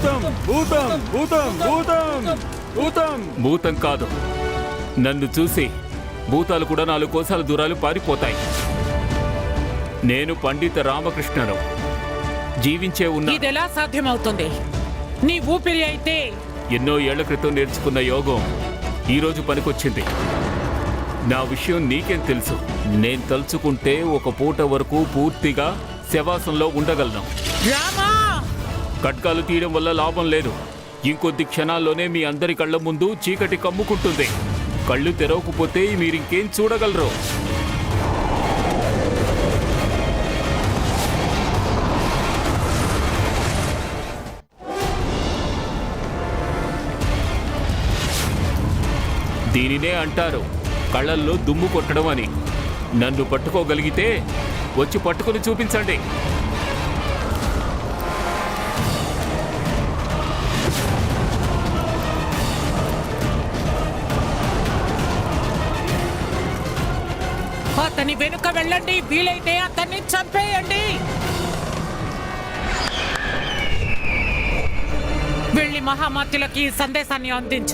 భూతం భూతం భూతం భూతం భూతం. భూతం కాదు, నన్ను చూసి భూతాలు కూడా 4 కోసాల దూరాలు పారిపోతాయి. నేను పండిత రామకృష్ణను, జీవించే ఉన్న. ఇదెలా సాధ్యమవుతుంది? నీ ఊపిరి అయితే ఎన్నో ఏళ్ల క్రితం నేర్చుకున్న యోగం ఈరోజు పనికొచ్చింది. నా విషయం నీకేం తెలుసు? నేను తలుచుకుంటే ఒక పూట వరకు పూర్తిగా శవాసంలో ఉండగలను. రామా! ఖడ్గాలు తీయడం వల్ల లాభం లేదు. ఇంకొద్ది క్షణాల్లోనే మీ అందరి కళ్ళ ముందు చీకటి కమ్ముకుంటుంది. కళ్ళు తెరవకపోతే మీరింకేం చూడగలరు? దీనినే అంటారు కళ్ళల్లో దుమ్ము కొట్టడం అని. నన్ను పట్టుకోగలిగితే వచ్చి పట్టుకొని చూపించండి. అతని వెనుక వెళ్ళండి, వీలైతే అతన్ని చంపేయండి. వెళ్ళి మహామాత్యులకి ఈ సందేశాన్ని అందించు.